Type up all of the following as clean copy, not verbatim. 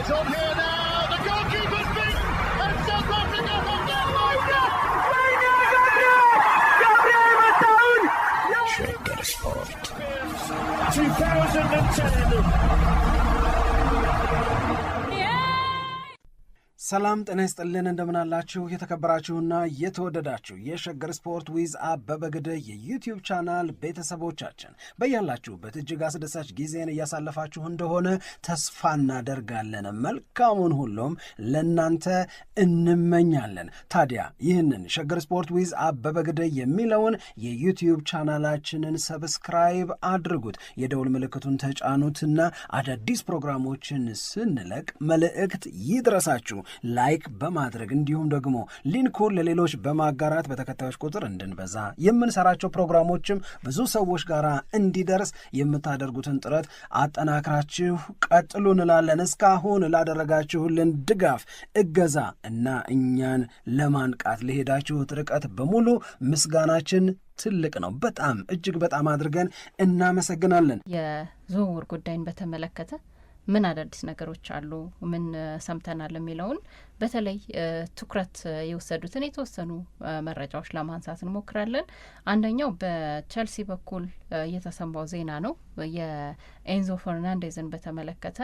It's on here now. The goalkeeper's beat, and South Africa have done Shagger Sport 2010. ሰላም ጤና ይስጥልን እንደምናላችሁ የተከበራችሁና የተወደዳችሁ የሸገር ስፖርት ዊዝ አበበ ግደይ የዩቲዩብ ቻናል ቤተሰቦቻችን በያላችሁበት እጅግ አስደሳች ጊዜን እያሳለፋችሁ እንደሆነ ተስፋ እናደርጋለን። መልካሙን ሁሉም ለናንተ እንመኛለን። ታዲያ ይህንን ሸገር ስፖርት ዊዝ አበበ ግደይ የሚለውን የዩቲዩብ ቻናላችንን ሰብስክራይብ አድርጉት፣ የደውል ምልክቱን ተጫኑትና አዳዲስ ፕሮግራሞችን ስንለቅ መልእክት ይድረሳችሁ። ላይክ በማድረግ እንዲሁም ደግሞ ሊንኩን ለሌሎች በማጋራት በተከታዮች ቁጥር እንድንበዛ የምንሰራቸው ፕሮግራሞችም ብዙ ሰዎች ጋር እንዲደርስ የምታደርጉትን ጥረት አጠናክራችሁ ቀጥሉ እንላለን። እስካሁን ላደረጋችሁልን ድጋፍ፣ እገዛ እና እኛን ለማንቃት ለሄዳችሁት ርቀት በሙሉ ምስጋናችን ትልቅ ነው። በጣም እጅግ በጣም አድርገን እናመሰግናለን። የዝውውር ጉዳይን በተመለከተ ምን አዳዲስ ነገሮች አሉ፣ ምን ሰምተናል የሚለውን በተለይ ትኩረት የወሰዱትን የተወሰኑ መረጃዎች ለማንሳት እንሞክራለን። አንደኛው በቸልሲ በኩል የተሰማው ዜና ነው። የኤንዞ ፈርናንዴዝን በተመለከተ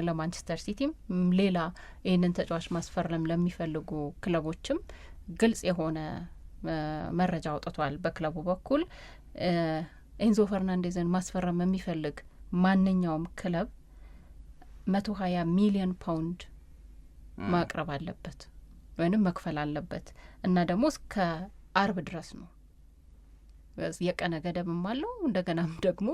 ለማንቸስተር ሲቲም ሌላ ይህንን ተጫዋች ማስፈረም ለሚፈልጉ ክለቦችም ግልጽ የሆነ መረጃ አውጥቷል። በክለቡ በኩል ኤንዞ ፈርናንዴዝን ማስፈረም የሚፈልግ ማንኛውም ክለብ 120 ሚሊዮን ፓውንድ ማቅረብ አለበት ወይንም መክፈል አለበት እና ደግሞ እስከ አርብ ድረስ ነው። የቀነ ገደብም አለው። እንደገናም ደግሞ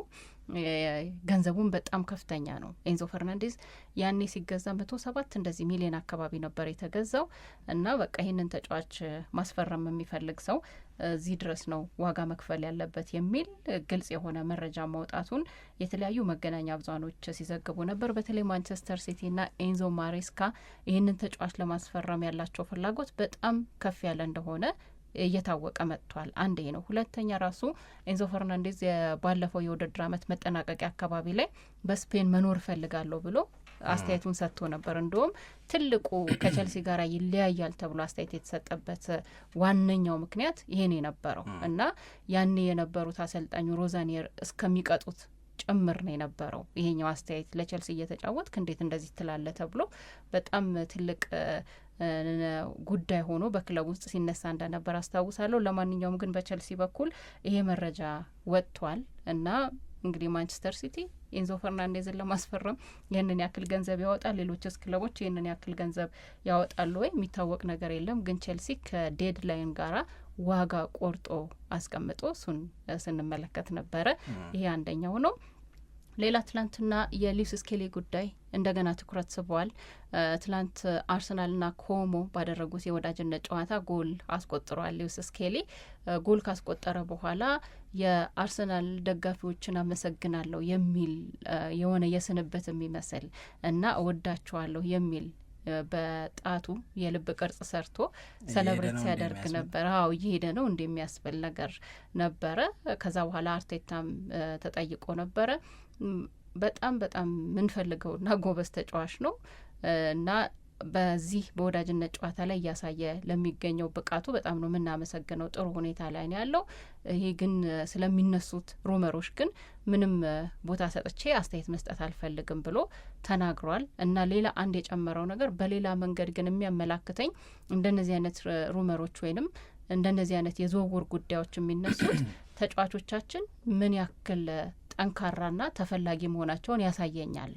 ገንዘቡን በጣም ከፍተኛ ነው። ኤንዞ ፈርናንዴዝ ያኔ ሲገዛ 107 እንደዚህ ሚሊዮን አካባቢ ነበር የተገዛው እና በቃ ይህንን ተጫዋች ማስፈረም የሚፈልግ ሰው እዚህ ድረስ ነው ዋጋ መክፈል ያለበት የሚል ግልጽ የሆነ መረጃ ማውጣቱን የተለያዩ መገናኛ ብዙሃኖች ሲዘግቡ ነበር። በተለይ ማንቸስተር ሲቲና ኤንዞ ማሬስካ ይህንን ተጫዋች ለማስፈረም ያላቸው ፍላጎት በጣም ከፍ ያለ እንደሆነ እየታወቀ መጥቷል። አንዴ ነው። ሁለተኛ ራሱ ኤንዞ ፈርናንዴዝ ባለፈው የውድድር ዓመት መጠናቀቂያ አካባቢ ላይ በስፔን መኖር እፈልጋለሁ ብሎ አስተያየቱን ሰጥቶ ነበር። እንደውም ትልቁ ከቸልሲ ጋር ይለያያል ተብሎ አስተያየት የተሰጠበት ዋነኛው ምክንያት ይሄን የነበረው እና ያኔ የነበሩት አሰልጣኙ ሮዛኒየር እስከሚቀጡት ጭምር ነው የነበረው ይሄኛው አስተያየት። ለቸልሲ እየተጫወትክ እንዴት እንደዚህ ትላለ ተብሎ በጣም ትልቅ ጉዳይ ሆኖ በክለብ ውስጥ ሲነሳ እንደነበር አስታውሳለሁ። ለማንኛውም ግን በቸልሲ በኩል ይሄ መረጃ ወጥቷል እና እንግዲህ ማንቸስተር ሲቲ ኤንዞ ፈርናንዴዝን ለማስፈረም ይህንን ያክል ገንዘብ ያወጣል፣ ሌሎችስ ክለቦች ይህንን ያክል ገንዘብ ያወጣሉ ወይ የሚታወቅ ነገር የለም። ግን ቸልሲ ከዴድላይን ጋራ ዋጋ ቆርጦ አስቀምጦ እሱን ስንመለከት ነበረ። ይሄ አንደኛው ነው። ሌላ ትላንትና የሉዊስ ስኬሊ ጉዳይ እንደገና ትኩረት ስቧል። ትላንት አርሰናልና ኮሞ ባደረጉት የወዳጅነት ጨዋታ ጎል አስቆጥሯል። ሉዊስ ስኬሊ ጎል ካስቆጠረ በኋላ የአርሰናል ደጋፊዎችን አመሰግናለሁ የሚል የሆነ የስንበት የሚመስል እና እወዳቸዋለሁ የሚል በጣቱ የልብ ቅርጽ ሰርቶ ሰለብሬት ሲያደርግ ነበር። አዎ እየሄደ ነው እንደሚያስብል ነገር ነበረ። ከዛ በኋላ አርቴታም ተጠይቆ ነበረ። በጣም በጣም ምንፈልገውና ጎበዝ ተጫዋች ነው እና በዚህ በወዳጅነት ጨዋታ ላይ እያሳየ ለሚገኘው ብቃቱ በጣም ነው የምናመሰግነው። ጥሩ ሁኔታ ላይ ነው ያለው። ይሄ ግን ስለሚነሱት ሩመሮች ግን ምንም ቦታ ሰጥቼ አስተያየት መስጠት አልፈልግም ብሎ ተናግሯል። እና ሌላ አንድ የጨመረው ነገር በሌላ መንገድ ግን የሚያመላክተኝ እንደነዚህ አይነት ሩመሮች ወይንም እንደነዚህ አይነት የዝውውር ጉዳዮች የሚነሱት ተጫዋቾቻችን ምን ያክል ጠንካራና ተፈላጊ መሆናቸውን ያሳየኛል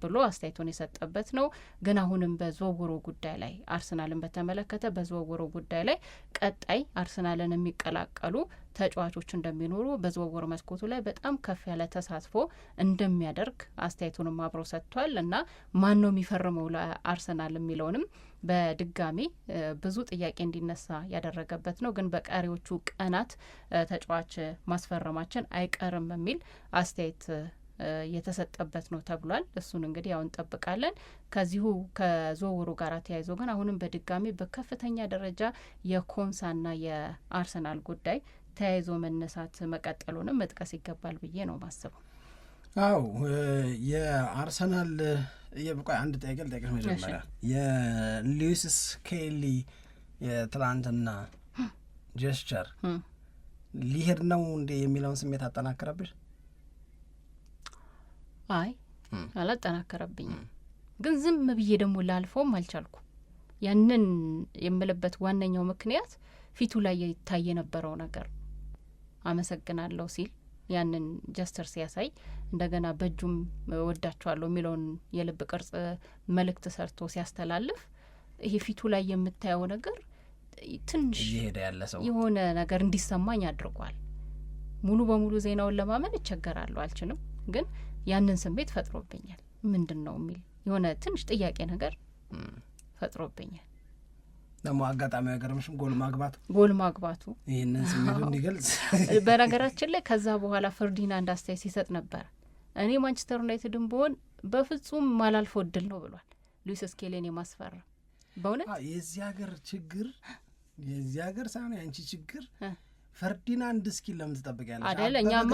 ብሎ አስተያየቱን የሰጠበት ነው። ግን አሁንም በዝውውሩ ጉዳይ ላይ አርሰናልን በተመለከተ በዝውውሩ ጉዳይ ላይ ቀጣይ አርሰናልን የሚቀላቀሉ ተጫዋቾች እንደሚኖሩ በዝውውር መስኮቱ ላይ በጣም ከፍ ያለ ተሳትፎ እንደሚያደርግ አስተያየቱንም አብሮ ሰጥቷል እና ማን ነው የሚፈርመው ለአርሰናል የሚለውንም በድጋሚ ብዙ ጥያቄ እንዲነሳ ያደረገበት ነው። ግን በቀሪዎቹ ቀናት ተጫዋች ማስፈረማችን አይቀርም የሚል አስተያየት የተሰጠበት ነው ተብሏል። እሱን እንግዲህ ያው እንጠብቃለን። ከዚሁ ከዝውውሩ ጋር ተያይዞ ግን አሁንም በድጋሚ በከፍተኛ ደረጃ የኮንሳና የአርሰናል ጉዳይ ተያይዞ መነሳት መቀጠሉንም መጥቀስ ይገባል ብዬ ነው ማስበው። አው የአርሰናል የብቃይ አንድ ጥያቄ ልጠይቅሽ መጀመሪያ የሉዊስ ስኬሊ የትላንትና ጀስቸር ሊሄድ ነው እንዴ የሚለውን ስሜት አጠናከረብሽ? አይ አላጠናከረብኝም፣ ግን ዝም ብዬ ደግሞ ላልፈውም አልቻልኩ። ያንን የምልበት ዋነኛው ምክንያት ፊቱ ላይ ይታይ የነበረው ነገር አመሰግናለሁ ሲል ያንን ጀስተር ሲያሳይ እንደገና በእጁም ወዳቸዋለሁ የሚለውን የልብ ቅርጽ መልእክት ሰርቶ ሲያስተላልፍ ይሄ ፊቱ ላይ የምታየው ነገር ትንሽ እየሄደ ያለ ሰው የሆነ ነገር እንዲሰማኝ አድርጓል። ሙሉ በሙሉ ዜናውን ለማመን እቸገራለሁ፣ አልችልም፣ ግን ያንን ስሜት ፈጥሮብኛል። ምንድን ነው የሚል የሆነ ትንሽ ጥያቄ ነገር ፈጥሮብኛል። ደግሞ አጋጣሚ ያገርምሽም ጎል ማግባቱ ይህንን ስሜቱ እንዲገልጽ በነገራችን ላይ ከዛ በኋላ ፈርዲናንድ አስተያየት ሲሰጥ ነበር። እኔ ማንቸስተር ዩናይትድን ብሆን በፍጹም ማላልፈው እድል ነው ብሏል። ሉዊስ ስኬሊን የማስፈራ በእውነት የዚህ ሀገር ሳይሆን የአንቺ ችግር ፈርዲናንድ እስኪል ለምን ትጠብቂያለሽ? አይደል? እኛማ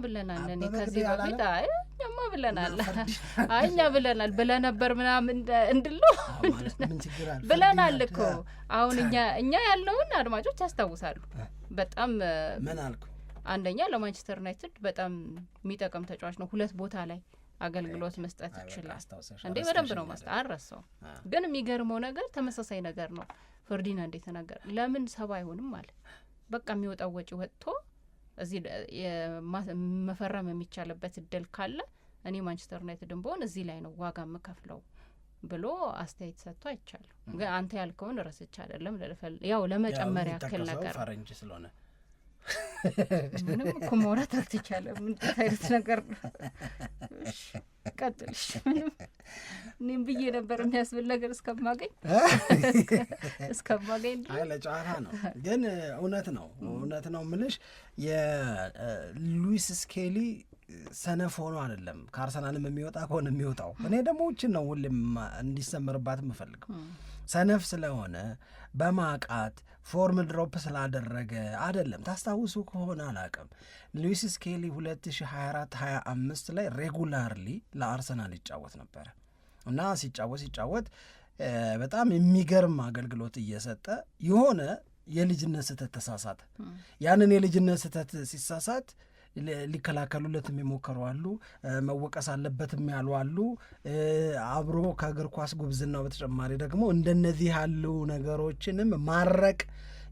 ብለናል። እኔ ከዚህ በፊት እኛማ ብለናል ብለህ ነበር ምናምን እንድለው ብለናል እኮ። አሁን እኛ ያለውን አድማጮች ያስታውሳሉ። በጣም ምን አልኩ? አንደኛ ለማንቸስተር ዩናይትድ በጣም የሚጠቅም ተጫዋች ነው። 2 ቦታ ላይ አገልግሎት መስጠት ይችላል። እንዴ በደንብ ነው አረሰው። ግን የሚገርመው ነገር ተመሳሳይ ነገር ነው ፈርዲናንድ የተናገረ። ለምን 7 አይሆንም ማለት በቃ የሚወጣው ወጪ ወጥቶ እዚህ መፈረም የሚቻልበት እድል ካለ እኔ ማንቸስተር ዩናይትድን በሆን እዚህ ላይ ነው ዋጋ የምከፍለው ብሎ አስተያየት ሰጥቶ አይቻለሁ። ግን አንተ ያልከውን ረስቼ አይደለም ያው ለመጨመር ያክል ነገር ፈረንጅ ስለሆነ ምንም እኮ ማውራት አልተቻለም። ምን አይነት ነገር ነው? ቀጥልሽ። ምንም እኔም ብዬ ነበር የሚያስብል ነገር እስከማገኝ አይ ለጨዋታ ነው። ግን እውነት ነው የምልሽ የሉዊስ ስኬሊ ሰነፍ ሆኖ አይደለም ከአርሰናልም የሚወጣ ከሆነ የሚወጣው። እኔ ደግሞ ውችን ነው ሁሌም እንዲሰመርባት የምፈልገው። ሰነፍ ስለሆነ በማቃት ፎርም ድሮፕ ስላደረገ አይደለም። ታስታውሱ ከሆነ አላቅም ሉዊስ ስኬሊ 2024-25 ላይ ሬጉላርሊ ለአርሰናል ይጫወት ነበረ እና ሲጫወት በጣም የሚገርም አገልግሎት እየሰጠ የሆነ የልጅነት ስህተት ተሳሳተ። ያንን የልጅነት ስህተት ሲሳሳት ሊከላከሉለት የሚሞከሩ አሉ፣ መወቀስ አለበትም ያሉ አሉ። አብሮ ከእግር ኳስ ጉብዝናው በተጨማሪ ደግሞ እንደነዚህ ያሉ ነገሮችንም ማረቅ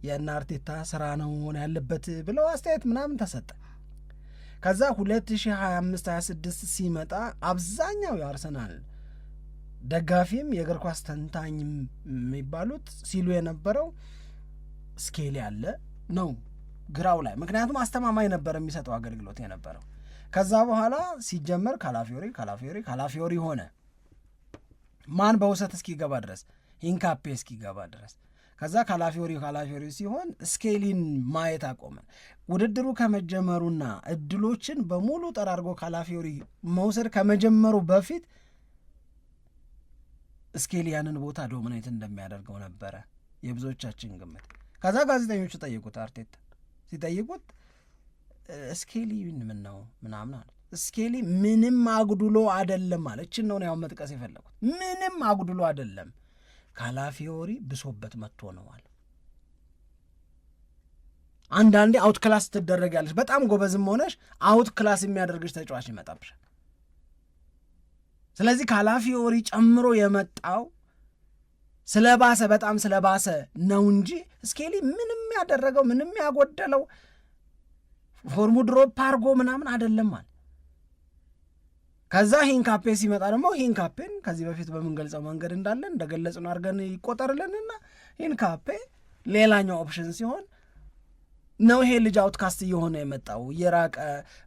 የእነ አርቴታ ስራ ነው ያለበት ብለው አስተያየት ምናምን ተሰጠ። ከዛ 2025-26 ሲመጣ አብዛኛው የአርሰናል ደጋፊም የእግር ኳስ ተንታኝ የሚባሉት ሲሉ የነበረው ስኬሊ ያለ ነው ግራው ላይ፣ ምክንያቱም አስተማማኝ ነበር የሚሰጠው አገልግሎት የነበረው። ከዛ በኋላ ሲጀመር ካላፊዮሪ ሆነ። ማን በውሰት እስኪገባ ድረስ ሂንካፔ እስኪገባ ድረስ። ከዛ ካላፊዮሪ ሲሆን ስኬሊን ማየት አቆመ። ውድድሩ ከመጀመሩና እድሎችን በሙሉ ጠራርጎ ካላፊዮሪ መውሰድ ከመጀመሩ በፊት ስኬሊ ያንን ቦታ ዶሚኔት እንደሚያደርገው ነበረ የብዙዎቻችን ግምት። ከዛ ጋዜጠኞቹ ጠየቁት፣ አርቴታ ሲጠይቁት ስኬሊ ምን ነው ምናምን አለ። ስኬሊ ምንም አጉድሎ አይደለም አለ። እችን ነው ያው መጥቀስ የፈለጉት። ምንም አጉድሎ አይደለም፣ ካላፊዮሪ ብሶበት መጥቶ ነው አለ። አንዳንዴ አውት ክላስ ትደረጊያለሽ፣ በጣም ጎበዝም ሆነሽ አውት ክላስ የሚያደርግሽ ተጫዋች ይመጣብሻል። ስለዚህ ካላፊዮሪ ጨምሮ የመጣው በጣም ስለባሰ ነው እንጂ ስኬሊ ምንም ያደረገው ምንም ያጎደለው ፎርሙ ድሮፕ አርጎ ምናምን አይደለም አለ። ከዛ ሂንካፔ ሲመጣ ደግሞ ሂንካፔን ከዚህ በፊት በምንገልጸው መንገድ እንዳለን እንደገለጽን አድርገን ይቆጠርልንና ሂንካፔ ሌላኛው ኦፕሽን ሲሆን ነው ይሄ ልጅ አውትካስት እየሆነ የመጣው እየራቀ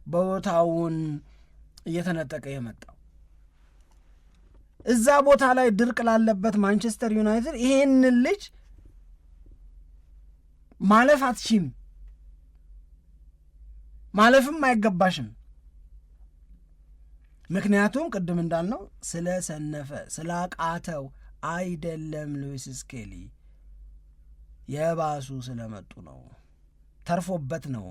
ቦታውን እየተነጠቀ የመጣው። እዛ ቦታ ላይ ድርቅ ላለበት ማንቸስተር ዩናይትድ ይሄንን ልጅ ማለፍ አትችም፣ ማለፍም አይገባሽም። ምክንያቱም ቅድም እንዳልነው ስለሰነፈ ስላቃተው አይደለም። ሉዊስ ስኬሊ የባሱ ስለመጡ ነው፣ ተርፎበት ነው።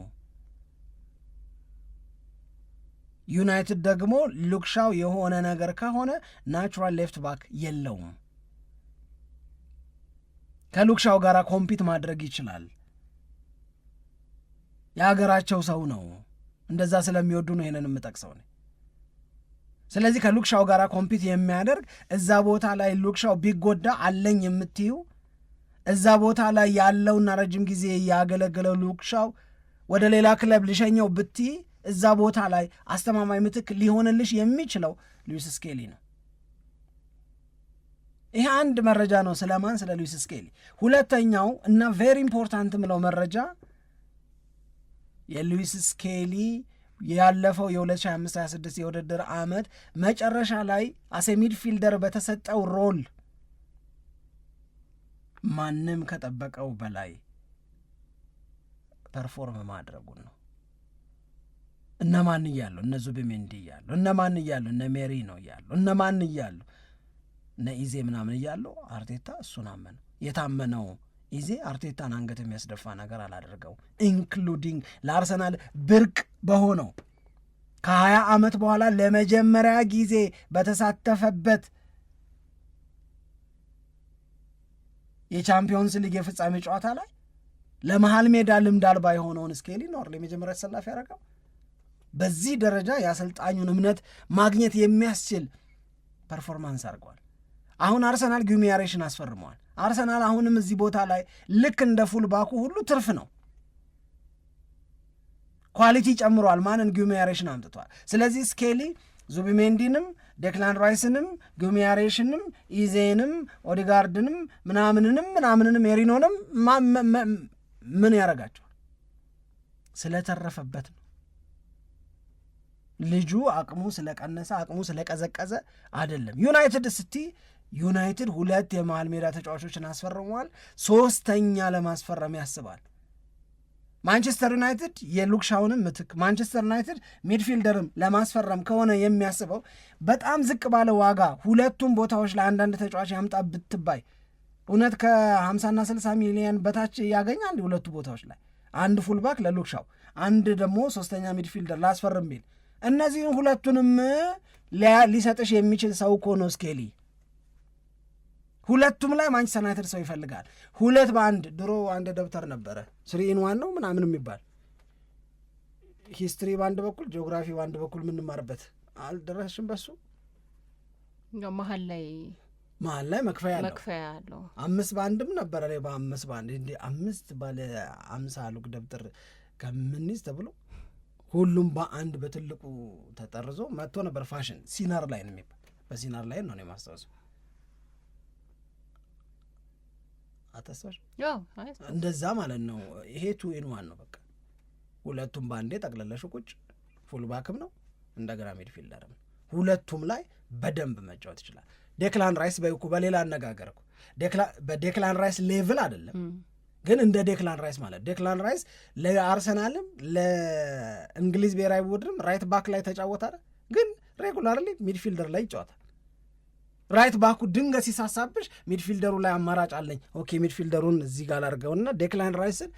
ዩናይትድ ደግሞ ሉክሻው የሆነ ነገር ከሆነ ናቹራል ሌፍት ባክ የለውም። ከሉክሻው ጋር ኮምፒት ማድረግ ይችላል። የሀገራቸው ሰው ነው፣ እንደዛ ስለሚወዱ ነው ይሄንን የምጠቅሰው ነው። ስለዚህ ከሉክሻው ጋር ኮምፒት የሚያደርግ እዛ ቦታ ላይ ሉክሻው ቢጎዳ አለኝ የምትዩ እዛ ቦታ ላይ ያለውና ረጅም ጊዜ ያገለገለው ሉክሻው ወደ ሌላ ክለብ ልሸኘው ብትይ እዛ ቦታ ላይ አስተማማኝ ምትክ ሊሆንልሽ የሚችለው ሉዊስ ስኬሊ ነው። ይሄ አንድ መረጃ ነው ስለማን? ስለ ሉዊስ ስኬሊ። ሁለተኛው እና ቬሪ ኢምፖርታንት ምለው መረጃ የሉዊስ ስኬሊ ያለፈው የ2025/26 የውድድር ዓመት መጨረሻ ላይ አሴ ሚድፊልደር በተሰጠው ሮል ማንም ከጠበቀው በላይ ፐርፎርም ማድረጉን ነው። እነማን እያሉ እነ ዙቢሜንዲ እያሉ እነማን እያሉ እነ ሜሪ ነው እያሉ እነማን እያሉ እነ ኢዜ ምናምን እያሉ አርቴታ እሱን አመነው። የታመነው ኢዜ አርቴታን አንገት የሚያስደፋ ነገር አላደርገው ኢንክሉዲንግ ለአርሰናል ብርቅ በሆነው ከ20 ዓመት በኋላ ለመጀመሪያ ጊዜ በተሳተፈበት የቻምፒዮንስ ሊግ የፍጻሜ ጨዋታ ላይ ለመሃል ሜዳ ልምድ አልባ የሆነውን ስኬሊ ነው ለመጀመሪያ ተሰላፊ ያደረገው። በዚህ ደረጃ የአሰልጣኙን እምነት ማግኘት የሚያስችል ፐርፎርማንስ አድርገዋል። አሁን አርሰናል ጊዩሚያሬሽን አስፈርመዋል። አርሰናል አሁንም እዚህ ቦታ ላይ ልክ እንደ ፉል ባኩ ሁሉ ትርፍ ነው፣ ኳሊቲ ጨምሯል። ማንን? ጊዩሚያሬሽን አምጥቷል። ስለዚህ ስኬሊ ዙቢሜንዲንም ዴክላን ራይስንም ጊዩሚያሬሽንም ኢዜንም ኦዲጋርድንም ምናምንንም ሜሪኖንም ምን ያደርጋቸዋል? ስለተረፈበት ነው። ልጁ አቅሙ ስለቀነሰ አቅሙ ስለቀዘቀዘ አይደለም። ዩናይትድ ስቲ ዩናይትድ 2 የመሃል ሜዳ ተጫዋቾችን አስፈርመዋል፣ 3ኛ ለማስፈረም ያስባል። ማንቸስተር ዩናይትድ የሉክሻውንም ምትክ ማንቸስተር ዩናይትድ ሚድፊልደርም ለማስፈረም ከሆነ የሚያስበው በጣም ዝቅ ባለ ዋጋ ሁለቱም ቦታዎች ላይ አንዳንድ ተጫዋች ያምጣ ብትባይ እውነት ከ50 እና 60 ሚሊዮን በታች ያገኛል። ሁለቱ ቦታዎች ላይ አንድ ፉልባክ ለሉክሻው፣ አንድ ደግሞ 3ኛ ሚድፊልደር ላስፈርም ቢል እነዚህን ሁለቱንም ሊሰጥሽ የሚችል ሰው እኮ ነው ስኬሊ። ሁለቱም ላይ ማንቸስተር ዩናይትድ ሰው ይፈልጋል። 2 በ1 ድሮ አንድ ደብተር ነበረ 3-in-1 ነው ምናምን የሚባል ሂስትሪ በአንድ በኩል ጂኦግራፊ በአንድ በኩል የምንማርበት አልደረስሽም? በሱ መሀል ላይ መክፈያ አለው 5 በ1ም ነበረ ላይ በ5 በ1 እንደ 5 ባለ 50 ሉክ ደብተር ከምንይዝ ተብሎ ሁሉም በአንድ በትልቁ ተጠርዞ መጥቶ ነበር። ፋሽን ሲናር ላይ ነው የሚባል በሲናር ላይ ነው የማስታወሰው። አተሰር እንደዛ ማለት ነው። ይሄ 2-in-1 ነው። በቃ ሁለቱም ባንዴ ጠቅለለሽ ቁጭ ፉልባክም ነው እንደገና ሚድፊልደርም ነው። ሁለቱም ላይ በደንብ መጫወት ይችላል። ዴክላን ራይስ በይኩ በሌላ አነጋገር እኮ በዴክላን ራይስ ሌቭል አይደለም ግን እንደ ዴክላን ራይስ ማለት ዴክላን ራይስ ለአርሰናልም ለእንግሊዝ ብሔራዊ ቡድንም ራይት ባክ ላይ ተጫወተ ግን ሬጉላርሊ ሚድፊልደር ላይ ይጫወታል። ራይት ባኩ ድንገት ሲሳሳብሽ ሚድፊልደሩ ላይ አማራጭ አለኝ፣ ኦኬ ሚድፊልደሩን እዚህ ጋር ላርገውና ዴክላን ራይስን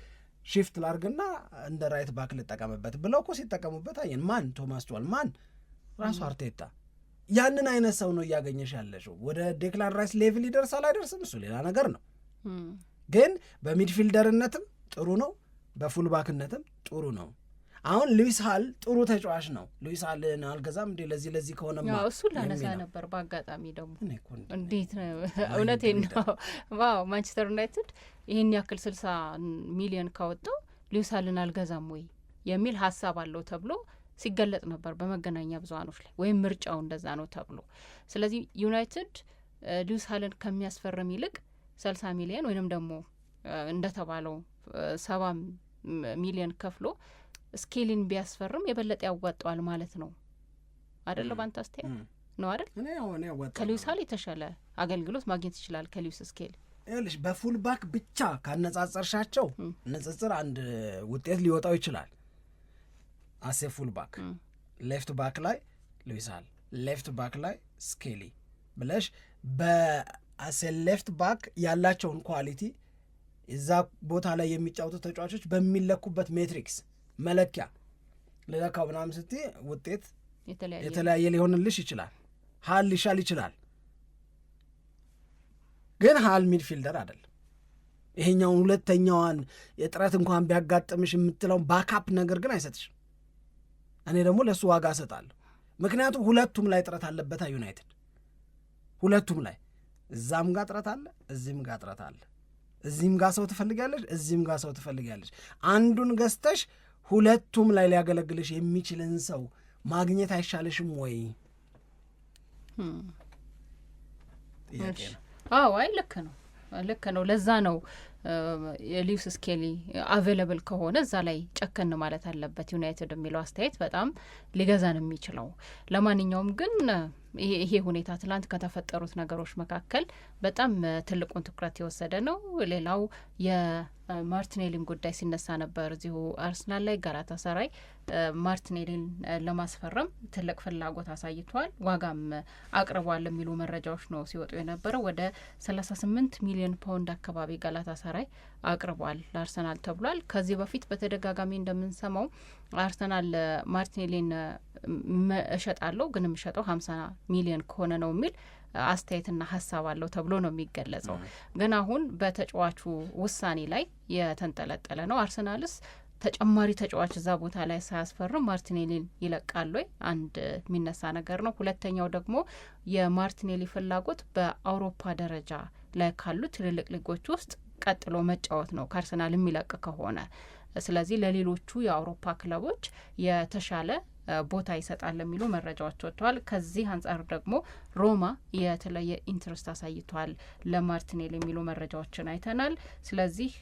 ሺፍት ላርግና እንደ ራይት ባክ ልጠቀምበት ብለው እኮ ሲጠቀሙበት አየን። ማን? ቶማስ ቱዋል፣ ማን? ራሱ አርቴታ። ያንን አይነት ሰው ነው እያገኘሽ ያለሽው። ወደ ዴክላን ራይስ ሌቭል ይደርሳል አይደርስም፣ እሱ ሌላ ነገር ነው። ግን በሚድፊልደርነትም ጥሩ ነው፣ በፉልባክነትም ጥሩ ነው። አሁን ሉዊስ ሃል ጥሩ ተጫዋች ነው። ሉዊስ ሃል አልገዛም እንዴ? ለዚህ ከሆነማ እሱን ላነሳ ነበር። በአጋጣሚ ደግሞ እንዴት ነው? እውነቴን ነው። ዋው ማንቸስተር ዩናይትድ ይህን ያክል 60 ሚሊዮን ካወጣው ሉዊስ ሃልን አልገዛም ወይ የሚል ሀሳብ አለው ተብሎ ሲገለጽ ነበር በመገናኛ ብዙሃኖች ላይ፣ ወይም ምርጫው እንደዛ ነው ተብሎ። ስለዚህ ዩናይትድ ሉዊስ ሃልን ከሚያስፈርም ይልቅ 60 ሚሊዮን ወይንም ደግሞ እንደተባለው 70 ሚሊዮን ከፍሎ ስኬሊን ቢያስፈርም የበለጠ ያዋጣዋል ማለት ነው አይደለ? ባንተ አስተያየት ነው አይደል? ከሉዊስ ሃል የተሻለ አገልግሎት ማግኘት ይችላል ከሉዊስ ስኬሊ። ይኸውልሽ በፉልባክ ብቻ ካነጻጸርሻቸው ንጽጽር አንድ ውጤት ሊወጣው ይችላል። አሴ ፉልባክ ሌፍት ባክ ላይ ሉዊስ ሃል፣ ሌፍት ባክ ላይ ስኬሊ ብለሽ በአሴ ሌፍት ባክ ያላቸውን ኳሊቲ እዛ ቦታ ላይ የሚጫወቱ ተጫዋቾች በሚለኩበት ሜትሪክስ መለኪያ ልለካው ምናምን ስትይ ውጤት የተለያየ ሊሆንልሽ ይችላል። ሃል ሊሻል ይችላል፣ ግን ሃል ሚድፊልደር አይደለም። ይሄኛውን ሁለተኛዋን የጥረት እንኳን ቢያጋጥምሽ የምትለውን ባካፕ ነገር ግን አይሰጥሽም። እኔ ደግሞ ለእሱ ዋጋ እሰጣለሁ። ምክንያቱም ሁለቱም ላይ ጥረት አለበታ ዩናይትድ፣ ሁለቱም ላይ እዛም ጋር ጥረት አለ፣ እዚህም ጋር ጥረት አለ። እዚህም ጋር ሰው ትፈልጊያለሽ፣ እዚህም ጋር ሰው ትፈልጊያለሽ። አንዱን ገዝተሽ ሁለቱም ላይ ሊያገለግልሽ የሚችልን ሰው ማግኘት አይሻልሽም ወይ? ጥያቄ ነው። አይ ልክ ነው። ለዛ ነው የሊዩስ ስኬሊ አቬለብል ከሆነ እዛ ላይ ጨከን ማለት አለበት ዩናይትድ የሚለው አስተያየት በጣም ሊገዛን የሚችለው። ለማንኛውም ግን ይሄ ሁኔታ ትላንት ከተፈጠሩት ነገሮች መካከል በጣም ትልቁን ትኩረት የወሰደ ነው። ሌላው የማርቲኔሊን ጉዳይ ሲነሳ ነበር እዚሁ አርሰናል ላይ። ጋላታሳራይ ማርቲኔሊን ለማስፈረም ትልቅ ፍላጎት አሳይቷል፣ ዋጋም አቅርቧል የሚሉ መረጃዎች ነው ሲወጡ የነበረው። ወደ 38 ሚሊዮን ፓውንድ አካባቢ ጋላታሳራይ አቅርቧል ለአርሰናል ተብሏል። ከዚህ በፊት በተደጋጋሚ እንደምንሰማው አርሰናል ማርቲኔሊን እሸጣለሁ ግን የምሸጠው 50 ሚሊዮን ከሆነ ነው የሚል አስተያየትና ሀሳብ አለው ተብሎ ነው የሚገለጸው። ግን አሁን በተጫዋቹ ውሳኔ ላይ የተንጠለጠለ ነው። አርሰናልስ ተጨማሪ ተጫዋች እዛ ቦታ ላይ ሳያስፈርም ማርቲኔሊን ይለቃል ወይ? አንድ የሚነሳ ነገር ነው። ሁለተኛው ደግሞ የማርቲኔሊ ፍላጎት በአውሮፓ ደረጃ ላይ ካሉ ትልልቅ ሊጎች ውስጥ ቀጥሎ መጫወት ነው ከአርሰናል የሚለቅ ከሆነ። ስለዚህ ለሌሎቹ የአውሮፓ ክለቦች የተሻለ ቦታ ይሰጣል የሚሉ መረጃዎች ወጥተዋል። ከዚህ አንጻር ደግሞ ሮማ የተለየ ኢንትረስት አሳይቷል ለማርቲኔሊ የሚሉ መረጃዎችን አይተናል። ስለዚህ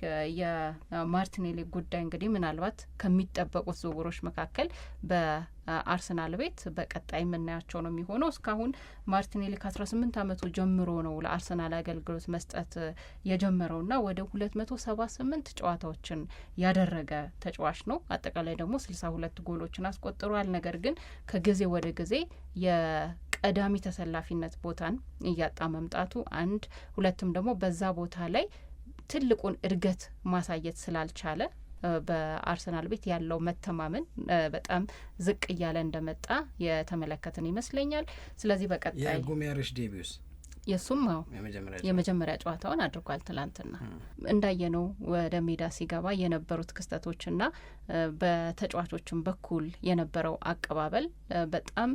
የማርቲኔሊ ጉዳይ እንግዲህ ምናልባት ከሚጠበቁት ዝውውሮች መካከል በአርሰናል ቤት በቀጣይ የምናያቸው ነው የሚሆነው። እስካሁን ማርቲኔሊ ከ18 ዓመቱ ጀምሮ ነው ለአርሰናል አገልግሎት መስጠት የጀመረውና ወደ 278 ጨዋታዎችን ያደረገ ተጫዋች ነው። አጠቃላይ ደግሞ 62 ጎሎችን አስቆጥሯል። ነገር ግን ከጊዜ ወደ ጊዜ የቀዳሚ ተሰላፊነት ቦታን እያጣ መምጣቱ አንድ፣ ሁለትም ደግሞ በዛ ቦታ ላይ ትልቁን እድገት ማሳየት ስላልቻለ በአርሰናል ቤት ያለው መተማመን በጣም ዝቅ እያለ እንደመጣ የተመለከትን ይመስለኛል። ስለዚህ በቀጣይ የጉሜሬሽ ዴቢዩስ የሱም የመጀመሪያ ጨዋታውን አድርጓል። ትላንትና እንዳየነው ወደ ሜዳ ሲገባ የነበሩት ክስተቶችና በተጫዋቾችም በኩል የነበረው አቀባበል በጣም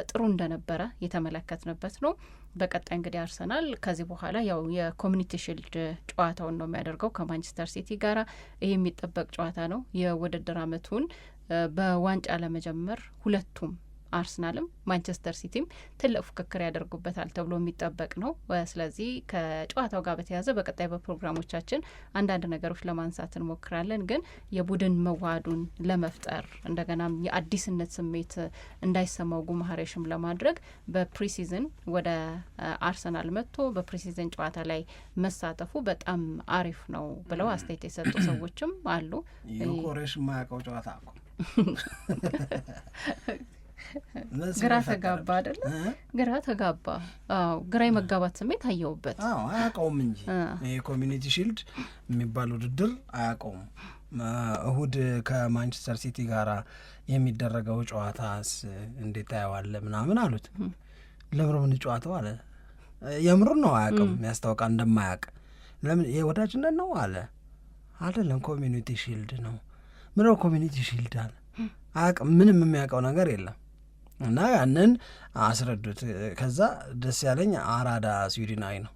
ጥሩ እንደነበረ የተመለከትንበት ነው። በቀጣይ እንግዲህ አርሰናል ከዚህ በኋላ ያው የኮሚኒቲ ሺልድ ጨዋታውን ነው የሚያደርገው ከማንቸስተር ሲቲ ጋራ። ይህ የሚጠበቅ ጨዋታ ነው። የውድድር አመቱን በዋንጫ ለመጀመር ሁለቱም አርሰናልም ማንቸስተር ሲቲም ትልቅ ፉክክር ያደርጉበታል ተብሎ የሚጠበቅ ነው። ስለዚህ ከጨዋታው ጋር በተያያዘ በቀጣይ በፕሮግራሞቻችን አንዳንድ ነገሮች ለማንሳት እንሞክራለን። ግን የቡድን መዋሃዱን ለመፍጠር እንደገናም የአዲስነት ስሜት እንዳይሰማው ጉማሬሽም ለማድረግ በፕሪሲዝን ወደ አርሰናል መጥቶ በፕሪሲዝን ጨዋታ ላይ መሳተፉ በጣም አሪፍ ነው ብለው አስተያየት የሰጡ ሰዎችም አሉ። ዩኮሬሽ ማያውቀው ጨዋታ እኮ ግራ ተጋባ አይደለ? ግራ ተጋባ። አዎ ግራ የመጋባት ስሜት አየውበት። አያውቀውም እንጂ የኮሚኒቲ ሺልድ የሚባል ውድድር አያውቀውም። እሁድ ከማንቸስተር ሲቲ ጋራ የሚደረገው ጨዋታስ እንዴት ታየዋለ ምናምን አሉት። ለምን ጨዋታው አለ የምሩን ነው አያውቅም። ያስታውቃል እንደማያውቅ። ለምን የወዳጅነት ነው አለ። አይደለም ኮሚኒቲ ሺልድ ነው። ምነው ኮሚኒቲ ሺልድ አለ። አያውቅም። ምንም የሚያውቀው ነገር የለም። እና ያንን አስረዱት። ከዛ ደስ ያለኝ አራዳ ስዊድናዊ ነው።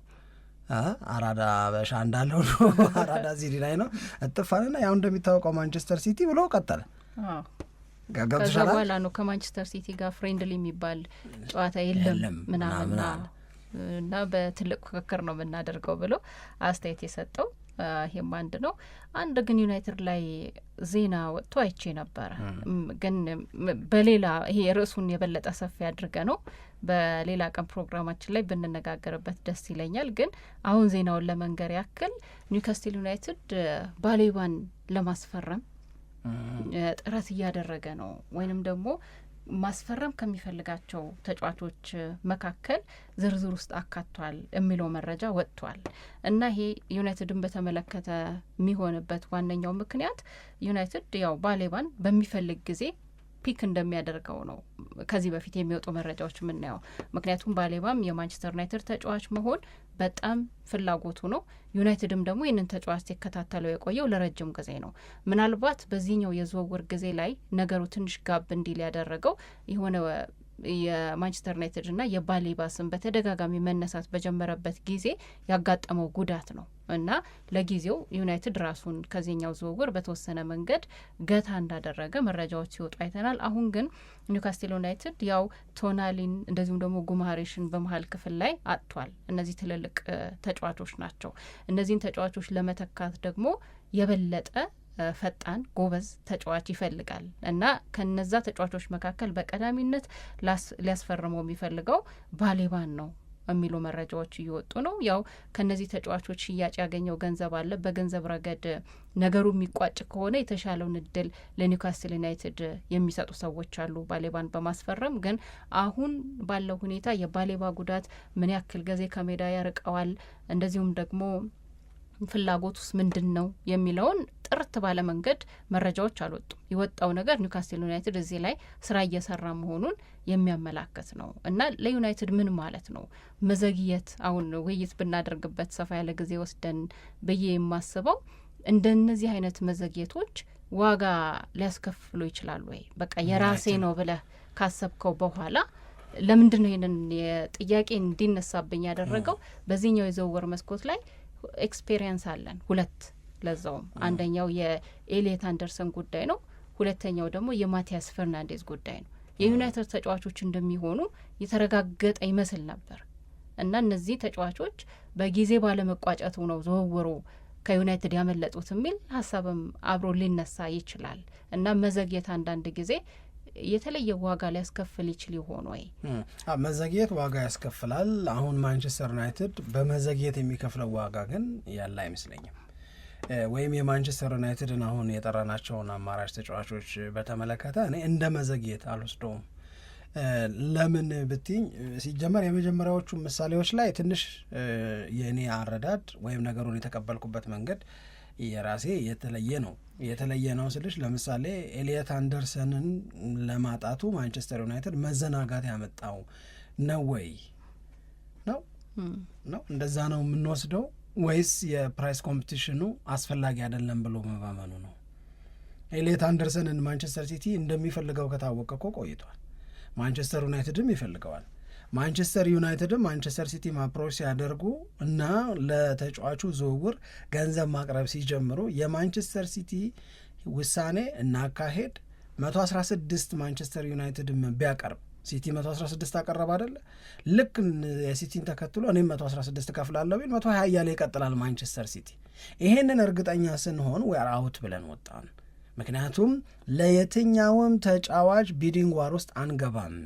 አራዳ በሻ እንዳለው ነው። አራዳ ስዊድናዊ ነው። እጥፋልና ያው እንደሚታወቀው ማንቸስተር ሲቲ ብሎ ቀጠለ። ከዛ በኋላ ነው ከማንቸስተር ሲቲ ጋር ፍሬንድሊ የሚባል ጨዋታ የለም ምናምን እና በትልቅ ፍክክር ነው የምናደርገው ብሎ አስተያየት የሰጠው። ይሄም አንድ ነው። አንድ ግን ዩናይትድ ላይ ዜና ወጥቶ አይቼ ነበረ። ግን በሌላ ይሄ ርዕሱን የበለጠ ሰፊ አድርገ ነው በሌላ ቀን ፕሮግራማችን ላይ ብንነጋገርበት ደስ ይለኛል። ግን አሁን ዜናውን ለመንገር ያክል ኒውካስትል ዩናይትድ ባሌባን ለማስፈረም ጥረት እያደረገ ነው ወይንም ደግሞ ማስፈረም ከሚፈልጋቸው ተጫዋቾች መካከል ዝርዝር ውስጥ አካቷል የሚለው መረጃ ወጥቷል። እና ይሄ ዩናይትድን በተመለከተ የሚሆንበት ዋነኛው ምክንያት ዩናይትድ ያው ባሌባን በሚፈልግ ጊዜ ፒክ እንደሚያደርገው ነው ከዚህ በፊት የሚወጡ መረጃዎች የምናየው። ምክንያቱም ባሌባም የማንቸስተር ዩናይትድ ተጫዋች መሆን በጣም ፍላጎቱ ነው። ዩናይትድም ደግሞ ይህንን ተጫዋች ሲከታተለው የቆየው ለረጅም ጊዜ ነው። ምናልባት በዚህኛው የዝውውር ጊዜ ላይ ነገሩ ትንሽ ጋብ እንዲል ያደረገው የሆነ የማንቸስተር ዩናይትድ እና የባሌባ ስም በተደጋጋሚ መነሳት በጀመረበት ጊዜ ያጋጠመው ጉዳት ነው እና ለጊዜው ዩናይትድ ራሱን ከዚህኛው ዝውውር በተወሰነ መንገድ ገታ እንዳደረገ መረጃዎች ሲወጡ አይተናል። አሁን ግን ኒውካስቴል ዩናይትድ ያው ቶናሊን እንደዚሁም ደግሞ ጉማሬሽን በመሀል ክፍል ላይ አጥቷል። እነዚህ ትልልቅ ተጫዋቾች ናቸው። እነዚህን ተጫዋቾች ለመተካት ደግሞ የበለጠ ፈጣን ጎበዝ ተጫዋች ይፈልጋል እና ከነዛ ተጫዋቾች መካከል በቀዳሚነት ሊያስፈርመው የሚፈልገው ባሌባን ነው የሚሉ መረጃዎች እየወጡ ነው። ያው ከነዚህ ተጫዋቾች ሽያጭ ያገኘው ገንዘብ አለ። በገንዘብ ረገድ ነገሩ የሚቋጭ ከሆነ የተሻለውን እድል ለኒውካስል ዩናይትድ የሚሰጡ ሰዎች አሉ ባሌባን በማስፈረም። ግን አሁን ባለው ሁኔታ የባሌባ ጉዳት ምን ያክል ጊዜ ከሜዳ ያርቀዋል፣ እንደዚሁም ደግሞ ፍላጎት ውስጥ ምንድን ነው የሚለውን ጥርት ባለ መንገድ መረጃዎች አልወጡም። የወጣው ነገር ኒውካስል ዩናይትድ እዚህ ላይ ስራ እየሰራ መሆኑን የሚያመላክት ነው እና ለዩናይትድ ምን ማለት ነው መዘግየት? አሁን ውይይት ብናደርግበት ሰፋ ያለ ጊዜ ወስደን ብዬ የማስበው እንደነዚህ አይነት መዘግየቶች ዋጋ ሊያስከፍሉ ይችላሉ ወይ? በቃ የራሴ ነው ብለህ ካሰብከው በኋላ ለምንድን ነው ይህንን ጥያቄ እንዲነሳብኝ ያደረገው? በዚህኛው የዝውውር መስኮት ላይ ኤክስፔሪየንስ አለን ሁለት፣ ለዛውም አንደኛው የኤሊየት አንደርሰን ጉዳይ ነው፣ ሁለተኛው ደግሞ የማቲያስ ፈርናንዴዝ ጉዳይ ነው። የዩናይትድ ተጫዋቾች እንደሚሆኑ የተረጋገጠ ይመስል ነበር እና እነዚህ ተጫዋቾች በጊዜ ባለመቋጨቱ ነው ዝውውሩ ከዩናይትድ ያመለጡት የሚል ሀሳብም አብሮ ሊነሳ ይችላል እና መዘግየት አንዳንድ ጊዜ የተለየ ዋጋ ሊያስከፍል ይችል ይሆን ወይ? መዘግየት ዋጋ ያስከፍላል። አሁን ማንቸስተር ዩናይትድ በመዘግየት የሚከፍለው ዋጋ ግን ያለ አይመስለኝም። ወይም የማንቸስተር ዩናይትድን አሁን የጠራናቸውን አማራጭ ተጫዋቾች በተመለከተ እኔ እንደ መዘግየት አልወስደውም። ለምን ብትኝ ሲጀመር የመጀመሪያዎቹ ምሳሌዎች ላይ ትንሽ የእኔ አረዳድ ወይም ነገሩን የተቀበልኩበት መንገድ የራሴ የተለየ ነው ስልሽ፣ ለምሳሌ ኤሊየት አንደርሰንን ለማጣቱ ማንቸስተር ዩናይትድ መዘናጋት ያመጣው ነው ወይ ነው እንደዛ ነው የምንወስደው ወይስ የፕራይስ ኮምፒቲሽኑ አስፈላጊ አይደለም ብሎ መባመኑ ነው? ኤሊየት አንደርሰንን ማንቸስተር ሲቲ እንደሚፈልገው ከታወቀ እኮ ቆይቷል። ማንቸስተር ዩናይትድም ይፈልገዋል። ማንቸስተር ዩናይትድም ማንቸስተር ሲቲ አፕሮች ሲያደርጉ እና ለተጫዋቹ ዝውውር ገንዘብ ማቅረብ ሲጀምሩ የማንቸስተር ሲቲ ውሳኔ እና አካሄድ 116 ማንቸስተር ዩናይትድም ቢያቀርብ ሲቲ 116 አቀረብ አይደለ? ልክ የሲቲን ተከትሎ እኔም 116 ከፍላለሁ ቢል 120 እያለ ይቀጥላል ማንቸስተር ሲቲ። ይሄንን እርግጠኛ ስንሆን ዌር አውት ብለን ወጣን። ምክንያቱም ለየትኛውም ተጫዋች ቢዲንግ ዋር ውስጥ አንገባም፣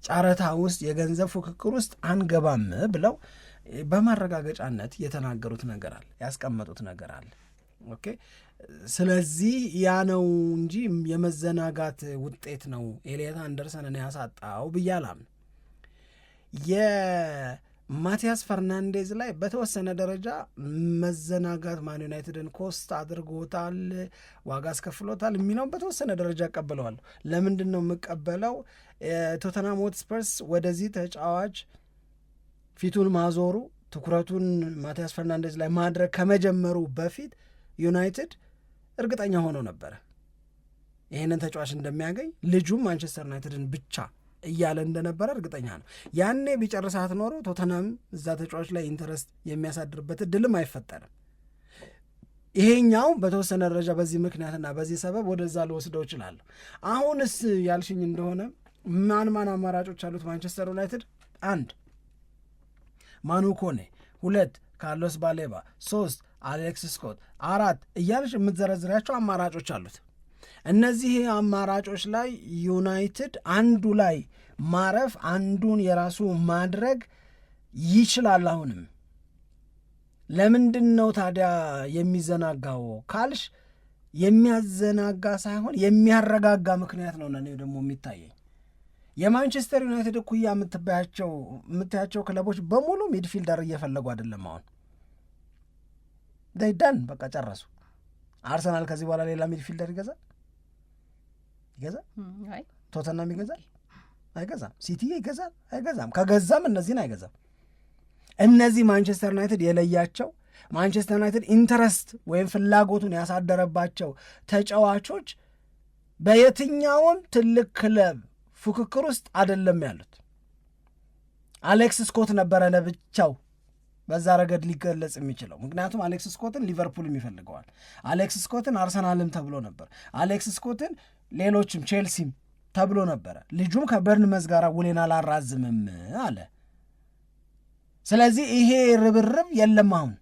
ጨረታ ውስጥ የገንዘብ ፉክክር ውስጥ አንገባም ብለው በማረጋገጫነት የተናገሩት ነገር አለ፣ ያስቀመጡት ነገር አለ። ኦኬ፣ ስለዚህ ያ ነው እንጂ የመዘናጋት ውጤት ነው ኤሊየት አንደርሰንን ያሳጣው ብያላም። የማቲያስ ፈርናንዴዝ ላይ በተወሰነ ደረጃ መዘናጋት ማን ዩናይትድን ኮስት አድርጎታል፣ ዋጋ አስከፍሎታል የሚለውን በተወሰነ ደረጃ እቀበለዋለሁ። ለምንድን ነው የምቀበለው? ቶተንሃም ሆትስፐርስ ወደዚህ ተጫዋች ፊቱን ማዞሩ፣ ትኩረቱን ማቲያስ ፈርናንዴዝ ላይ ማድረግ ከመጀመሩ በፊት ዩናይትድ እርግጠኛ ሆኖ ነበረ ይህንን ተጫዋች እንደሚያገኝ። ልጁም ማንቸስተር ዩናይትድን ብቻ እያለ እንደነበረ እርግጠኛ ነው። ያኔ ቢጨርሳት ኖሮ ቶተንሃም እዛ ተጫዋች ላይ ኢንተረስት የሚያሳድርበት እድልም አይፈጠርም። ይሄኛው በተወሰነ ደረጃ በዚህ ምክንያትና በዚህ ሰበብ ወደዛ ልወስደው እችላለሁ። አሁንስ ያልሽኝ እንደሆነ ማን አማራጮች አሉት ማንቸስተር ዩናይትድ? 1 ማኑ ኮኔ፣ 2 ካርሎስ ባሌባ፣ 3 አሌክስ ስኮት፣ 4 እያልሽ የምትዘረዝሪያቸው አማራጮች አሉት። እነዚህ አማራጮች ላይ ዩናይትድ አንዱ ላይ ማረፍ፣ አንዱን የራሱ ማድረግ ይችላል። አሁንም ለምንድን ነው ታዲያ የሚዘናጋው ካልሽ፣ የሚያዘናጋ ሳይሆን የሚያረጋጋ ምክንያት ነው እኔ ደግሞ የሚታየኝ። የማንቸስተር ዩናይትድ እኩያ የምታያቸው ክለቦች በሙሉ ሚድፊልደር እየፈለጉ አይደለም። አሁን ዳን በቃ ጨረሱ። አርሰናል ከዚህ በኋላ ሌላ ሚድፊልደር ይገዛል? ይገዛል? ቶተናም ይገዛል? አይገዛም። ሲቲ ይገዛል? አይገዛም። ከገዛም እነዚህን አይገዛም። እነዚህ ማንቸስተር ዩናይትድ የለያቸው ማንቸስተር ዩናይትድ ኢንተረስት ወይም ፍላጎቱን ያሳደረባቸው ተጫዋቾች በየትኛውም ትልቅ ክለብ ፉክክር ውስጥ አይደለም ያሉት። አሌክስ ስኮት ነበረ ለብቻው በዛ ረገድ ሊገለጽ የሚችለው፣ ምክንያቱም አሌክስ ስኮትን ሊቨርፑልም ይፈልገዋል። አሌክስ ስኮትን አርሰናልም ተብሎ ነበር። አሌክስ ስኮትን ሌሎችም ቼልሲም ተብሎ ነበረ። ልጁም ከበርንመዝ ጋር ውሌን አላራዝምም አለ። ስለዚህ ይሄ ርብርብ የለም አሁን።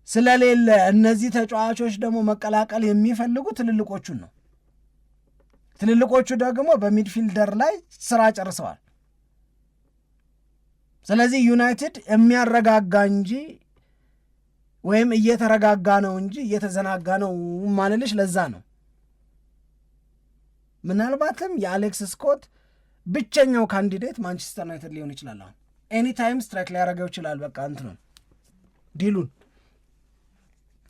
ስለሌለ እነዚህ ተጫዋቾች ደግሞ መቀላቀል የሚፈልጉ ትልልቆቹን ነው። ትልልቆቹ ደግሞ በሚድፊልደር ላይ ስራ ጨርሰዋል። ስለዚህ ዩናይትድ የሚያረጋጋ እንጂ ወይም እየተረጋጋ ነው እንጂ እየተዘናጋ ነው ማለልሽ ለዛ ነው። ምናልባትም የአሌክስ ስኮት ብቸኛው ካንዲዴት ማንቸስተር ዩናይትድ ሊሆን ይችላል። አሁን ኤኒታይም ስትራይክ ሊያደርገው ይችላል። በቃ እንትኑን ዲሉን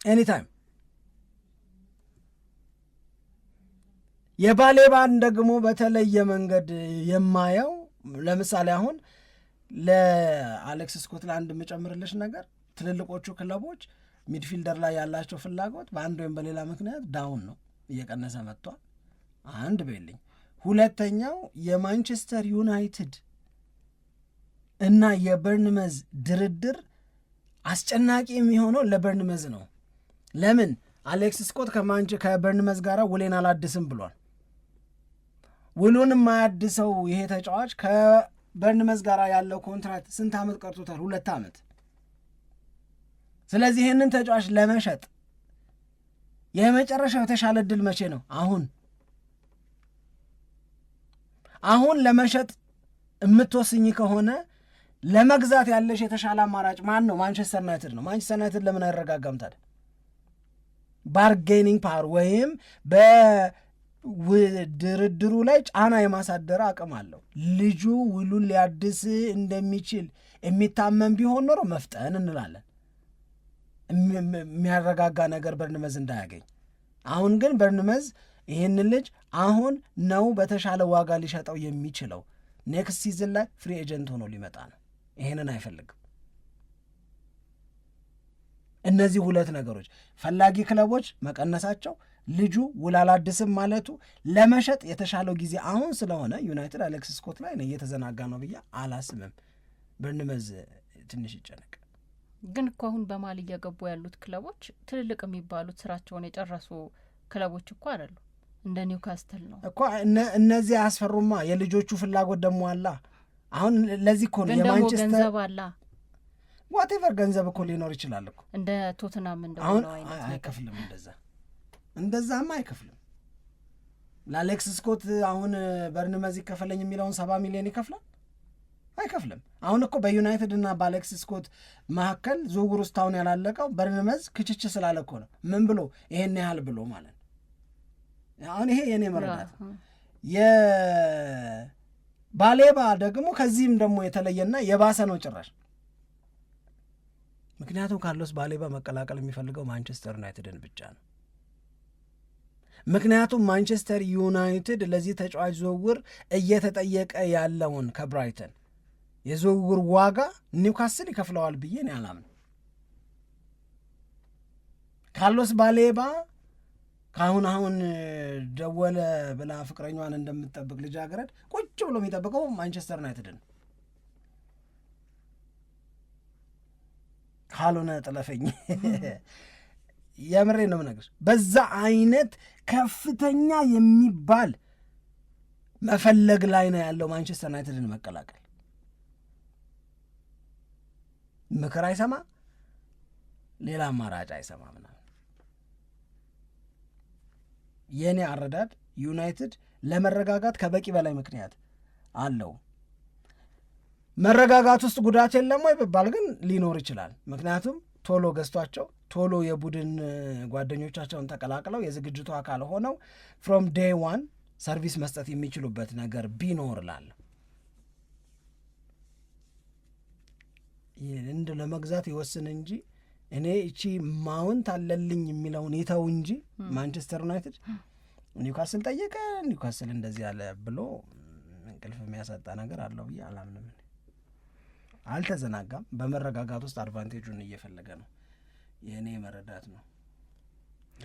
ኤኒታይም። የባሌባን ደግሞ በተለየ መንገድ የማየው ለምሳሌ አሁን ለአሌክስ ስኮት ለአንድ የምጨምርልሽ ነገር ትልልቆቹ ክለቦች ሚድፊልደር ላይ ያላቸው ፍላጎት በአንድ ወይም በሌላ ምክንያት ዳውን ነው፣ እየቀነሰ መጥቷል። አንድ በልኝ። ሁለተኛው የማንቸስተር ዩናይትድ እና የበርንመዝ ድርድር አስጨናቂ የሚሆነው ለበርንመዝ ነው። ለምን? አሌክስ ስኮት ከበርንመዝ ጋር ውሌን አላድስም ብሏል። ውሉን የማያድሰው ይሄ ተጫዋች ከበርንመዝ ጋር ያለው ኮንትራክት ስንት ዓመት ቀርቶታል? 2 ዓመት። ስለዚህ ይህንን ተጫዋች ለመሸጥ የመጨረሻው የተሻለ እድል መቼ ነው? አሁን ለመሸጥ የምትወስኝ ከሆነ ለመግዛት ያለሽ የተሻለ አማራጭ ማን ነው? ማንቸስተር ዩናይትድ ነው። ማንቸስተር ዩናይትድ ለምን አይረጋጋም ታዲያ? ባርጌኒንግ ፓወር ወይም በድርድሩ ላይ ጫና የማሳደር አቅም አለው። ልጁ ውሉን ሊያድስ እንደሚችል የሚታመን ቢሆን ኖሮ መፍጠን እንላለን፣ የሚያረጋጋ ነገር በርንመዝ እንዳያገኝ። አሁን ግን በርንመዝ ይህንን ልጅ አሁን ነው በተሻለ ዋጋ ሊሸጠው የሚችለው። ኔክስት ሲዝን ላይ ፍሪ ኤጀንት ሆኖ ሊመጣ ነው። ይህንን አይፈልግም። እነዚህ ሁለት ነገሮች ፈላጊ ክለቦች መቀነሳቸው፣ ልጁ ውል አላድስም ማለቱ ለመሸጥ የተሻለው ጊዜ አሁን ስለሆነ ዩናይትድ አሌክስ ስኮት ላይ ነው እየተዘናጋ ነው ብዬ አላስብም። በርንመዝ ትንሽ ይጨነቅ። ግን እኮ አሁን በማል እየገቡ ያሉት ክለቦች ትልልቅ የሚባሉት ስራቸውን የጨረሱ ክለቦች እኮ አይደሉ። እንደ ኒውካስትል ነው እኮ እነዚህ አያስፈሩማ። የልጆቹ ፍላጎት ደግሞ አላ። አሁን ለዚህ እኮ ነው የማንቸስተር ገንዘብ አላ ዋቴቨር ገንዘብ እኮ ሊኖር ይችላል እኮ እንደ ቶትናም እንደሆነው አይነት አይከፍልም። እንደዛማ አይከፍልም። ለአሌክስ ስኮት አሁን በርንመዝ ይከፈለኝ የሚለውን 70 ሚሊዮን ይከፍላል? አይከፍልም። አሁን እኮ በዩናይትድ እና በአሌክስ ስኮት መካከል ዝውውር ውስጥ አሁን ያላለቀው በርንመዝ ክችች ስላለ እኮ ነው። ምን ብሎ ይሄን ያህል ብሎ ማለት አሁን ይሄ የኔ መረዳት። የባሌባ ደግሞ ከዚህም ደግሞ የተለየና የባሰ ነው ጭራሽ። ምክንያቱም ካርሎስ ባሌባ መቀላቀል የሚፈልገው ማንቸስተር ዩናይትድን ብቻ ነው። ምክንያቱም ማንቸስተር ዩናይትድ ለዚህ ተጫዋች ዝውውር እየተጠየቀ ያለውን ከብራይተን የዝውውር ዋጋ ኒውካስል ይከፍለዋል ብዬ ነው ያላምን። ካርሎስ ባሌባ አሁን ደወለ ብላ ፍቅረኛዋን እንደምትጠብቅ ልጃገረድ ቁጭ ብሎ የሚጠብቀው ማንቸስተር ዩናይትድን ካልሆነ ጥለፈኝ። የምሬ ነው የምነግርሽ። በዛ አይነት ከፍተኛ የሚባል መፈለግ ላይ ነው ያለው ማንቸስተር ዩናይትድን መቀላቀል። ምክር አይሰማ፣ ሌላ አማራጭ አይሰማ ምናምን። የእኔ አረዳድ ዩናይትድ ለመረጋጋት ከበቂ በላይ ምክንያት አለው። መረጋጋት ውስጥ ጉዳት የለም ወይ ብባል ግን ሊኖር ይችላል። ምክንያቱም ቶሎ ገዝቷቸው ቶሎ የቡድን ጓደኞቻቸውን ተቀላቅለው የዝግጅቱ አካል ሆነው ፍሮም ዴይ ዋን ሰርቪስ መስጠት የሚችሉበት ነገር ቢኖር ላለሁ እንደ ለመግዛት ይወስን እንጂ እኔ እቺ ማውንት አለልኝ የሚለውን ይተው እንጂ ማንቸስተር ዩናይትድ ኒውካስል ጠየቀ፣ ኒውካስል እንደዚህ አለ ብሎ እንቅልፍ የሚያሳጣ ነገር አለው ብዬ አላምንም። አልተዘናጋም። በመረጋጋት ውስጥ አድቫንቴጁን እየፈለገ ነው። የእኔ መረዳት ነው።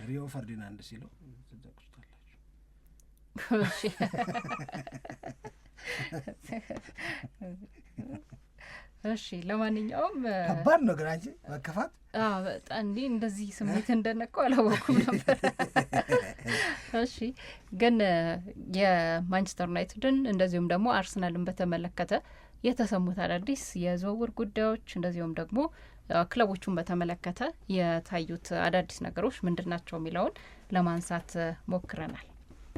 ሪዮ ፈርዲናንድ ሲለው ትዘቅሱታላችሁ። እሺ ለማንኛውም ከባድ ነው ግን አንቺ መከፋት እንዲህ እንደዚህ ስሜት እንደነቀው አላወኩም ነበር። እሺ ግን የማንቸስተር ዩናይትድን እንደዚሁም ደግሞ አርሰናልን በተመለከተ የተሰሙት አዳዲስ የዝውውር ጉዳዮች እንደዚሁም ደግሞ ክለቦቹን በተመለከተ የታዩት አዳዲስ ነገሮች ምንድናቸው የሚለውን ለማንሳት ሞክረናል።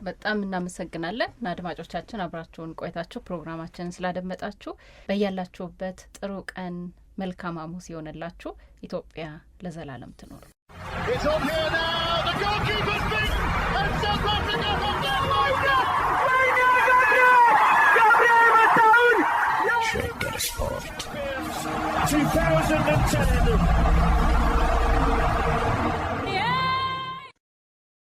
በጣም እናመሰግናለን። አድማጮቻችን አብራችሁን ቆይታችሁ ፕሮግራማችንን ስላደመጣችሁ በያላችሁበት ጥሩ ቀን መልካም ሐሙስ ይሆንላችሁ። ኢትዮጵያ ለዘላለም ትኖር። Trigger Sport 2010